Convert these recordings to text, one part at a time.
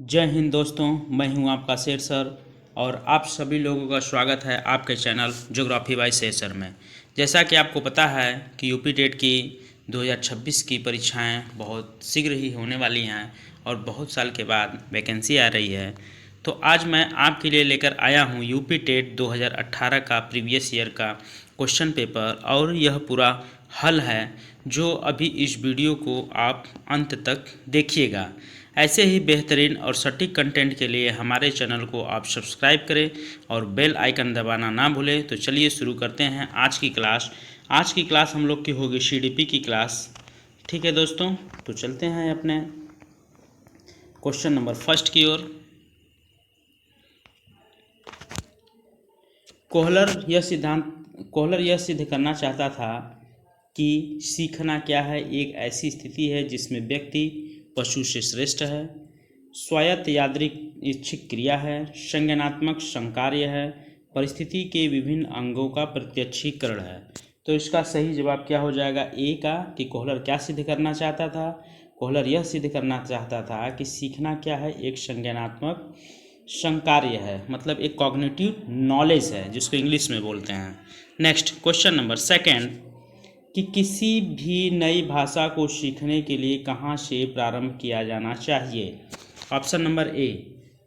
जय हिंद दोस्तों, मैं हूं आपका शेर सर और आप सभी लोगों का स्वागत है आपके चैनल ज्योग्राफी बाय शेर सर में। जैसा कि आपको पता है कि यूपी टेट की 2026 की परीक्षाएं बहुत शीघ्र ही होने वाली हैं और बहुत साल के बाद वैकेंसी आ रही है। तो आज मैं आपके लिए लेकर आया हूं यूपी टेट 2018 का प्रीवियस ईयर का क्वेश्चन पेपर और यह पूरा हल है, जो अभी इस वीडियो को आप अंत तक देखिएगा। ऐसे ही बेहतरीन और सटीक कंटेंट के लिए हमारे चैनल को आप सब्सक्राइब करें और बेल आइकन दबाना ना भूलें। तो चलिए शुरू करते हैं आज की क्लास। आज की क्लास हम लोग की होगी सीडीपी की क्लास। ठीक है दोस्तों, तो चलते हैं अपने क्वेश्चन नंबर फर्स्ट की ओर। कोहलर यह सिद्ध करना चाहता था कि सीखना क्या है, एक ऐसी स्थिति है जिसमें व्यक्ति पशु से श्रेष्ठ है, स्वायत्त यादृच्छिक क्रिया है, संज्ञानात्मक संकार्य है, परिस्थिति के विभिन्न अंगों का प्रत्यक्षीकरण है। तो इसका सही जवाब क्या हो जाएगा? ए का, कि कोहलर क्या सिद्ध करना चाहता था? कोहलर यह सिद्ध करना चाहता था कि सीखना क्या है, एक संज्ञानात्मक संकार्य है, मतलब एक कॉग्निटिव नॉलेज है, जिसको इंग्लिश में बोलते हैं। नेक्स्ट क्वेश्चन नंबर सेकंड, कि किसी भी नई भाषा को सीखने के लिए कहाँ से प्रारंभ किया जाना चाहिए? ऑप्शन नंबर ए,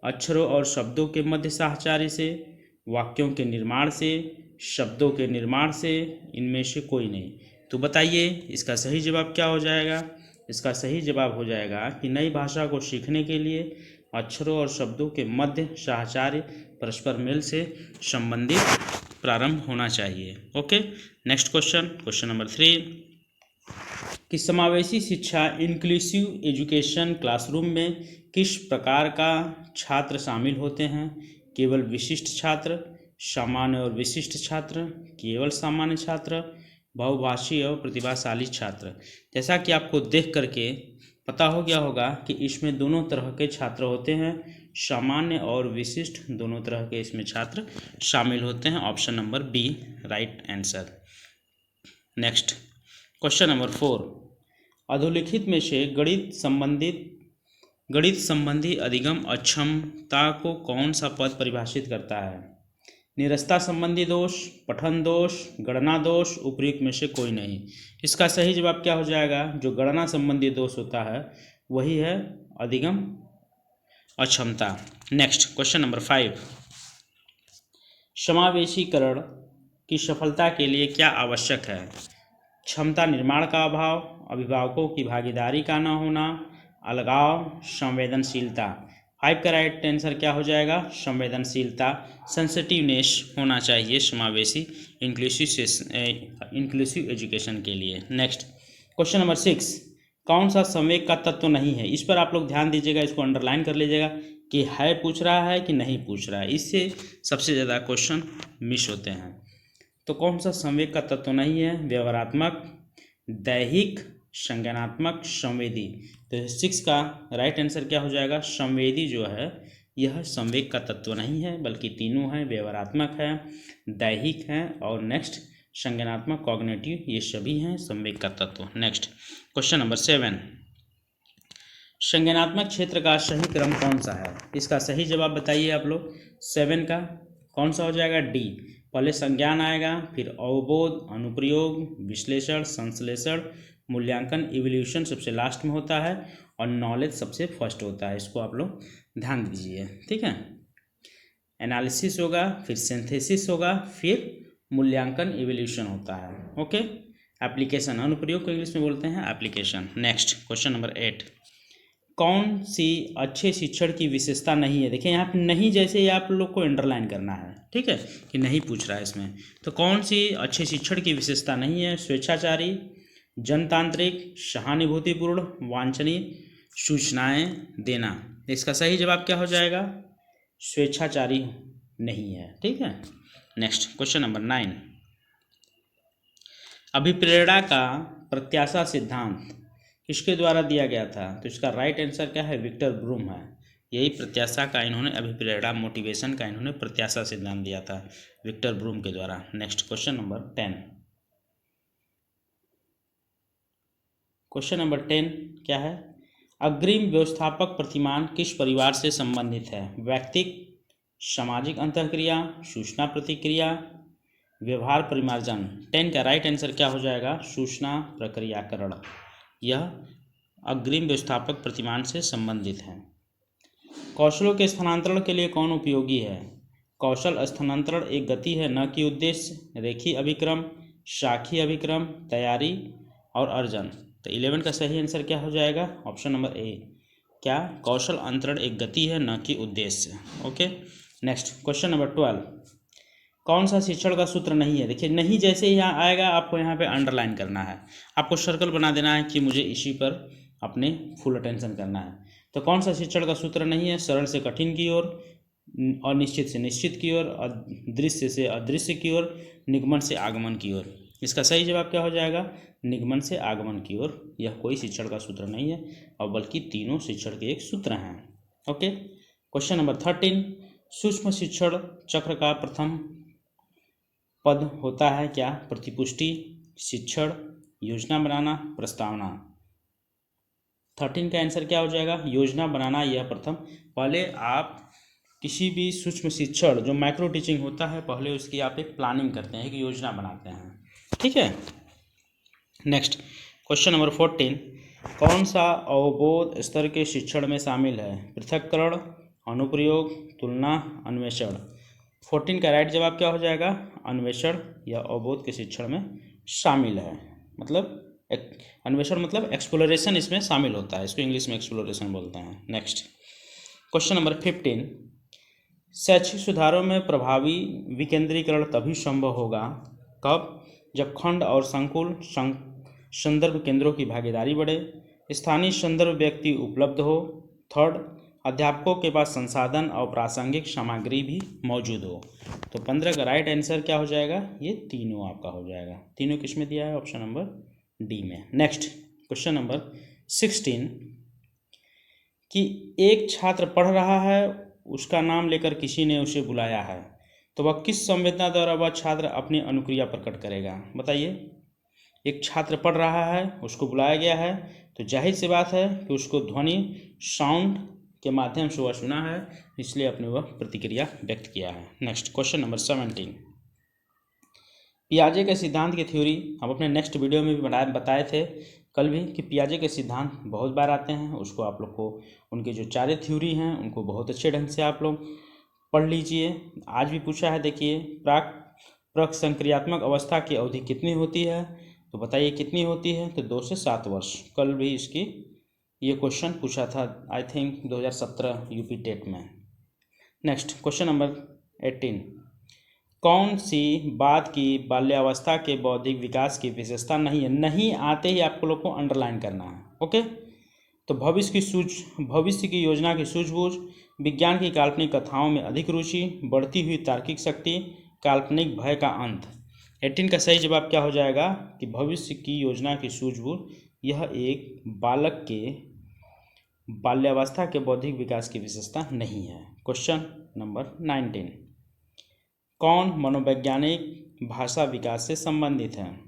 अक्षरों और शब्दों के मध्य साहचर्य से, वाक्यों के निर्माण से, शब्दों के निर्माण से, इनमें से कोई नहीं। तो बताइए इसका सही जवाब क्या हो जाएगा? इसका सही जवाब हो जाएगा कि नई भाषा को सीखने के लिए अक्षरों और शब्दों के मध्य साहचर्य परस्पर मेल से संबंधित प्रारंभ होना चाहिए। ओके, नेक्स्ट क्वेश्चन नंबर 3, कि समावेशी शिक्षा इंक्लूसिव एजुकेशन क्लासरूम में किस प्रकार का छात्र शामिल होते हैं? केवल विशिष्ट छात्र, सामान्य और विशिष्ट छात्र, केवल सामान्य छात्र, बहुभाषी और प्रतिभाशाली छात्र। जैसा कि आपको देख करके पता हो गया होगा कि इसमें दोनों तरह के छात्र होते हैं, सामान्य और विशिष्ट, दोनों तरह के इसमें छात्र शामिल होते हैं। Option number B right answer. Next question number 4, अधोलिखित में से गणित संबंधी अधिगम अक्षमता को कौन सा पद परिभाषित करता है? निरस्ता संबंधी दोष, पठन दोष, गणना दोष, उपयुक्त में से कोई नहीं। इसका सही जवाब क्या हो जाएगा? जो गणना संबंधी दोष होता है वही है अधिगम अक्षमता। नेक्स्ट क्वेश्चन नंबर 5, समावेशीकरण की सफलता के लिए क्या आवश्यक है? क्षमता निर्माण का अभाव, अभिभावकों की भागीदारी का न होना, अलगाव, संवेदनशीलता। 5 का राइट आंसर क्या हो जाएगा? संवेदनशीलता, सेंसिटिवनेस होना चाहिए समावेशी इंक्लूसिव एजुकेशन के लिए। नेक्स्ट क्वेश्चन नंबर 6, कौन सा संवेग का तत्व नहीं है? इस पर आप लोग ध्यान दीजिएगा, इसको अंडरलाइन कर लीजिएगा कि है पूछ रहा है कि नहीं पूछ रहा है, इससे सबसे ज़्यादा क्वेश्चन मिस होते हैं। तो कौन सा संवेग का तत्व नहीं है? व्यवहारात्मक, दैहिक, संज्ञानात्मक, संवेदी। तो 6 का राइट आंसर क्या हो जाएगा? संवेदी जो है यह संवेग का तत्व नहीं है, बल्कि तीनों हैं, व्यवहारात्मक है, दैहिक है और नेक्स्ट संज्ञानात्मक कॉग्निटिव, ये सभी हैं संवेग का तत्व। नेक्स्ट क्वेश्चन नंबर 7, संज्ञानात्मक क्षेत्र का सही क्रम कौन सा है? इसका सही जवाब बताइए आप लोग। 7 का कौन सा हो जाएगा? डी। पहले संज्ञान आएगा, फिर अवबोध, अनुप्रयोग, विश्लेषण, संश्लेषण, मूल्यांकन, इवोल्यूशन सबसे लास्ट में होता है और नॉलेज सबसे फर्स्ट होता है। इसको आप लोग ध्यान दीजिए, ठीक है। एनालिसिस होगा, फिर सिंथेसिस होगा, फिर मूल्यांकन, इवोल्यूशन होता है। ओके, एप्लीकेशन, अनुप्रयोग को इंग्लिश में बोलते हैं एप्लीकेशन। नेक्स्ट क्वेश्चन नंबर 8, कौन सी अच्छे शिक्षण की विशेषता नहीं है? देखिए यहाँ पे नहीं, जैसे ही आप लोग को अंडरलाइन करना है, ठीक है, कि नहीं पूछ रहा है इसमें। तो कौन सी अच्छे शिक्षण की विशेषता नहीं है? स्वेच्छाचारी, जनतांत्रिक, सहानुभूतिपूर्ण, वांछनीय सूचनाएं देना। इसका सही जवाब क्या हो जाएगा? स्वेच्छाचारी नहीं है, ठीक है। नेक्स्ट क्वेश्चन नंबर 9, अभिप्रेरणा का प्रत्याशा सिद्धांत किसके द्वारा दिया गया था? तो इसका राइट आंसर क्या है? विक्टर ब्रूम है। यही प्रत्याशा का इन्होंने, अभिप्रेरणा मोटिवेशन का इन्होंने प्रत्याशा सिद्धांत दिया था विक्टर ब्रूम के द्वारा। Next question number 10, question number 10 क्या है? अग्रिम व्यवस्थापक प्रतिमान किस परिवार से संबंधित है? व्यक्तिक, सामाजिक अंतःक्रिया, सूचना प्रतिक्रिया, व्यवहार परिमार्जन। 10 का राइट आंसर क्या हो जाएगा? सूचना प्रक्रियाकरण। यह अग्रिम व्यवस्थापक प्रतिमान से संबंधित है। कौशलों के स्थानांतरण के लिए कौन उपयोगी है? कौशल स्थानांतरण एक गति है न कि उद्देश्य। रेखीय अभिक्रम, शाखीय अभिक्रम, तैयारी और अर्जन। तो 11 का सही आंसर क्या हो जाएगा? Option number A. क्या? कौशल अंतरण एक गति है न कि उद्देश्य। Okay, next question number 12। कौन सा शिक्षण का सूत्र नहीं है? देखिए, नहीं जैसे ही यहाँ आएगा आपको यहाँ पे अंडरलाइन करना है, आपको सर्कल बना देना है कि मुझे इसी पर अपने फुल अटेंशन करना है। तो कौन सा शिक्षण का सूत्र नहीं है? सरल से कठिन की ओर, अनिश्चित से निश्चित की ओर, अदृश्य से अदृश्य की ओर, निगमन से आगमन की ओर। इसका सही जवाब क्या हो जाएगा? निगमन से आगमन की ओर। यह कोई शिक्षण का सूत्र नहीं है और बल्कि तीनों शिक्षण के एक सूत्र हैं। Okay, question number 13। सूक्ष्म शिक्षण चक्र का प्रथम पद होता है क्या? प्रतिपुष्टि, शिक्षण, योजना बनाना, प्रस्तावना। 13 का आंसर क्या हो जाएगा? योजना बनाना। यह प्रथम, पहले आप किसी भी सूक्ष्म शिक्षण जो माइक्रो टीचिंग होता है, पहले उसकी आप एक प्लानिंग करते हैं, एक योजना बनाते हैं। ठीक है, नेक्स्ट क्वेश्चन नंबर 14। कौन सा अवबोध स्तर के शिक्षण में शामिल है? पृथक्करण, अनुप्रयोग, तुलना, अन्वेषण। 14 का राइट जवाब क्या हो जाएगा? अन्वेषण। यह अवबोध के शिक्षण में शामिल है, मतलब अन्वेषण मतलब एक्सप्लोरेशन इसमें शामिल होता है, इसको इंग्लिश में एक्सप्लोरेशन बोलते हैं। Next question number 15। शैक्षिक सुधारों में प्रभावी विकेंद्रीकरण तभी संभव होगा कब? जब खंड और संकुल संदर्भ केंद्रों की भागीदारी बढ़े, स्थानीय संदर्भ व्यक्ति उपलब्ध हो, थर्ड, अध्यापकों के पास संसाधन और प्रासंगिक सामग्री भी मौजूद हो। तो 15 का राइट आंसर क्या हो जाएगा? ये तीनों आपका हो जाएगा। तीनों किस में दिया है? ऑप्शन नंबर डी में। नेक्स्ट क्वेश्चन नंबर 16 कि एक छात्र पढ़ रहा है, उसका नाम लेकर किसी ने उसे बुलाया है, तो वह किस संवेदना द्वारा वह छात्र अपनी अनुक्रिया प्रकट करेगा? बताइए। एक छात्र पढ़ रहा है, उसको बुलाया गया है, तो जाहिर सी बात है कि उसको ध्वनि साउंड के माध्यम से वह सुना है, इसलिए अपने वह प्रतिक्रिया व्यक्त किया है। Next question number 17। पियाजे के सिद्धांत की थ्योरी हम अपने नेक्स्ट वीडियो में भी बताए थे कल भी कि पियाजे के सिद्धांत बहुत बार आते हैं, उसको आप लोग को उनके जो 4 थ्योरी हैं उनको बहुत अच्छे ढंग से आप लोग पढ़ लीजिए। आज भी पूछा है, देखिए, प्राक संक्रियात्मक अवस्था की अवधि कितनी होती है? तो बताइए कितनी होती है? तो 2 से 7 वर्ष। कल भी इसकी ये क्वेश्चन पूछा था, आई थिंक 2017 यूपी टेट में। Next question number 18। कौन सी बात की बाल्यावस्था के बौद्धिक विकास की विशेषता नहीं है? नहीं आते ही आपको लोग को अंडरलाइन करना है। ओके, तो भविष्य की योजना की सूझबूझ, विज्ञान की काल्पनिक कथाओं में अधिक रुचि, बढ़ती हुई तार्किक शक्ति, काल्पनिक भय का अंत। 18 का सही जवाब क्या हो जाएगा? कि भविष्य की योजना की सूझबूझ। यह एक बालक के बाल्यावस्था के बौद्धिक विकास की विशेषता नहीं है। Question number 19। कौन मनोवैज्ञानिक भाषा विकास से संबंधित है?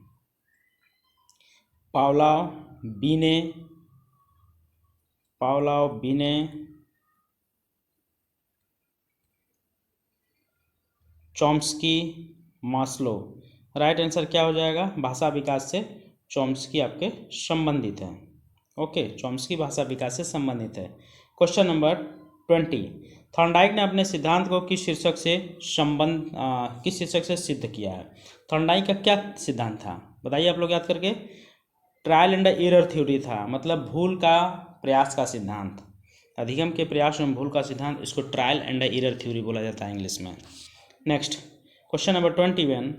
पावलोव, बिने, चॉम्स्की, मास्लो। राइट आंसर क्या हो जाएगा? भाषा विकास से चॉम्स्की आपके संबंधित हैं। ओके, चॉम्स्की भाषा विकास से संबंधित है। Question number 20। थॉर्नडाइक ने अपने सिद्धांत को किस शीर्षक से सिद्ध किया है? थॉर्नडाइक का क्या सिद्धांत था? बताइए आप लोग याद करके। ट्रायल एंड एरर थ्योरी था, मतलब भूल का प्रयास का सिद्धांत, अधिगम के प्रयास एवं भूल का सिद्धांत, इसको ट्रायल एंड एरर थ्योरी बोला जाता है इंग्लिश में। नेक्स्ट क्वेश्चन नंबर 21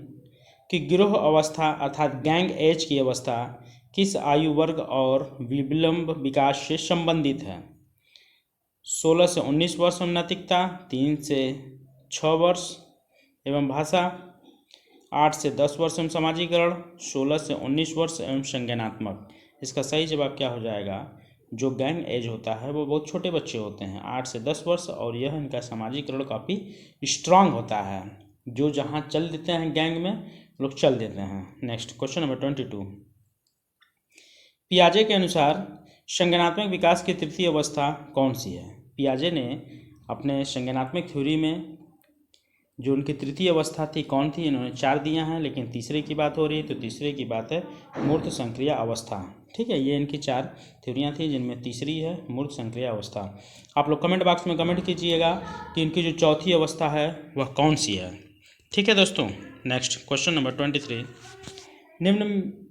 कि गिरोह अवस्था अर्थात गैंग एज की अवस्था किस आयु वर्ग और विलंब विकास से संबंधित है? 16 से 19 वर्ष में नैतिकता, 3 से 6 वर्ष एवं भाषा, 8 से 10 वर्ष एवं सामाजिकरण, 16 से 19 वर्ष एवं संज्ञानात्मक। इसका सही जवाब क्या हो जाएगा? जो गैंग एज होता है वो बहुत छोटे बच्चे होते हैं, 8 से 10 वर्ष, और यह इनका सामाजिकरण काफ़ी स्ट्रांग होता है, जो जहाँ चल देते हैं गैंग में लोग चल देते हैं। Next question number 22। पियाजे के अनुसार संज्ञानात्मक विकास की तृतीय अवस्था कौन सी है? पियाजे ने अपने संज्ञानात्मक थ्योरी में जो उनकी तृतीय अवस्था थी कौन थी, इन्होंने 4 दिया है, लेकिन तीसरे की बात हो रही है तो तीसरे की बात है मूर्त संक्रिया अवस्था। ठीक है, ये इनकी 4 थ्योरियाँ थी जिनमें तीसरी है मूर्त संक्रिया अवस्था। आप लोग कमेंट बॉक्स में कमेंट कीजिएगा कि इनकी जो चौथी अवस्था है वह कौन सी है। ठीक है दोस्तों, नेक्स्ट क्वेश्चन नंबर 23। निम्न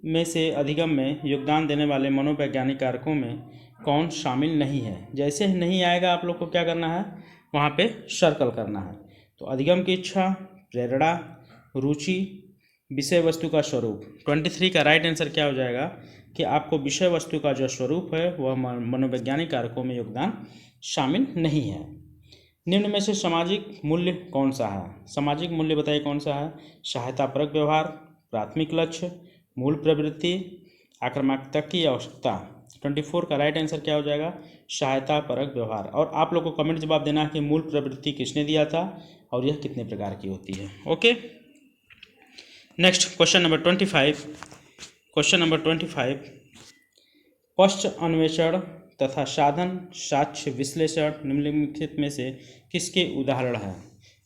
में से अधिगम में योगदान देने वाले मनोवैज्ञानिक कारकों में कौन शामिल नहीं है? जैसे ही नहीं आएगा आप लोग को क्या करना है, वहाँ पे सर्कल करना है। तो अधिगम की इच्छा, प्रेरणा, रुचि, विषय वस्तु का स्वरूप। 23 का राइट आंसर क्या हो जाएगा कि आपको विषय वस्तु का जो स्वरूप है वह मनोवैज्ञानिक कारकों में योगदान शामिल नहीं है। निम्न में से सामाजिक मूल्य कौन सा है? सामाजिक मूल्य बताइए कौन सा है? सहायतापरक व्यवहार, प्राथमिक लक्ष्य, मूल प्रवृत्ति, आक्रामकता की आवश्यकता। 24 का राइट आंसर क्या हो जाएगा? सहायतापरक व्यवहार। और आप लोग को कमेंट जवाब देना है कि मूल प्रवृत्ति किसने दिया था और यह कितने प्रकार की होती है। Okay, next question number 25। Question number 25, पश्च अन्वेषण तथा साधन साक्ष्य विश्लेषण निम्नलिखित में से किसके उदाहरण है?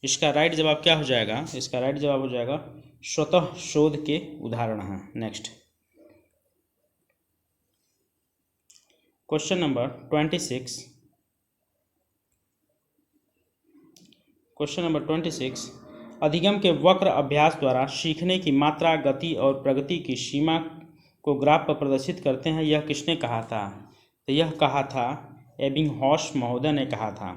इसका राइट जवाब क्या हो जाएगा? इसका राइट जवाब हो जाएगा स्वतः शोध के उदाहरण हैं। Next question number 26। Question number 26, अधिगम के वक्र अभ्यास द्वारा सीखने की मात्रा, गति और प्रगति की सीमा को ग्राफ पर प्रदर्शित करते हैं, यह किसने कहा था? तो यह कहा था एबिंगहॉस महोदय ने कहा था।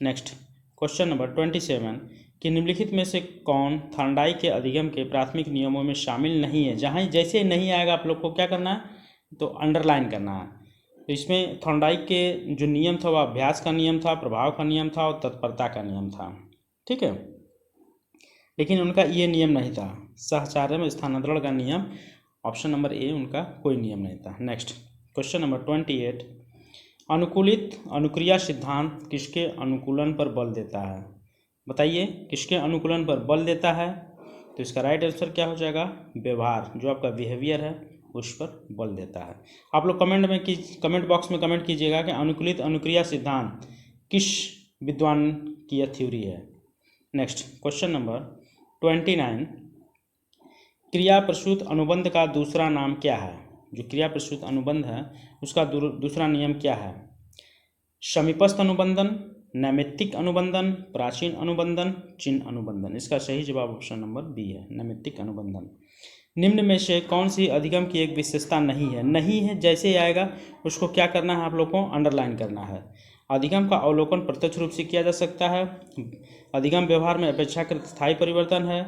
नेक्स्ट क्वेश्चन नंबर 27, कि निम्नलिखित में से कौन थॉर्नडाइक के अधिगम के प्राथमिक नियमों में शामिल नहीं है? जहाँ जैसे ही नहीं आएगा आप लोग को क्या करना है, तो अंडरलाइन करना है। तो इसमें थॉर्नडाइक के जो नियम था वह अभ्यास का नियम था, प्रभाव का नियम था और तत्परता का नियम था। ठीक है, लेकिन उनका ये नियम नहीं था सहचार्य में स्थानांतरण का नियम। ऑप्शन नंबर ए उनका कोई नियम नहीं था। नेक्स्ट क्वेश्चन नंबर 28, अनुकूलित अनुक्रिया सिद्धांत किसके अनुकूलन पर बल देता है? बताइए किसके अनुकूलन पर बल देता है? तो इसका राइट आंसर क्या हो जाएगा? व्यवहार, जो आपका बिहेवियर है उस पर बल देता है। आप लोग कमेंट बॉक्स में कमेंट कीजिएगा कि अनुकूलित अनुक्रिया सिद्धांत किस विद्वान की यह थ्योरी है। नेक्स्ट क्वेश्चन नंबर 29, क्रिया प्रसूत अनुबंध का दूसरा नाम क्या है? जो क्रिया प्रसूत अनुबंध है उसका दूसरा नियम क्या है? समीपस्थ अनुबंधन, नैमित्तिक अनुबंधन, प्राचीन अनुबंधन, चिन्ह अनुबंधन। इसका सही जवाब ऑप्शन नंबर बी है, नैमित्तिक अनुबंधन। निम्न में से कौन सी अधिगम की एक विशेषता नहीं है? नहीं है जैसे ही आएगा उसको क्या करना है, आप लोग को अंडरलाइन करना है। अधिगम का अवलोकन प्रत्यक्ष रूप से किया जा सकता है। अधिगम व्यवहार में अपेक्षाकृत स्थायी परिवर्तन है।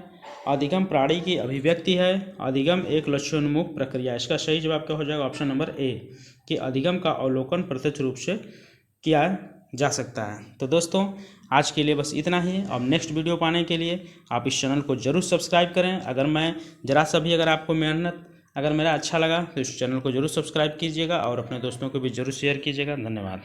अधिगम प्राणी की अभिव्यक्ति है। अधिगम एक लक्ष्योन्मुख प्रक्रिया। इसका सही जवाब क्या हो जाएगा? ऑप्शन नंबर ए, कि अधिगम का अवलोकन प्रत्यक्ष रूप से किया जा सकता है। तो दोस्तों आज के लिए बस इतना ही। अब नेक्स्ट वीडियो पाने के लिए आप इस चैनल को जरूर सब्सक्राइब करें। अगर मैं जरा सा भी अगर आपको मेहनत अगर मेरा अच्छा लगा तो इस चैनल को जरूर सब्सक्राइब कीजिएगा और अपने दोस्तों को भी जरूर शेयर कीजिएगा। धन्यवाद।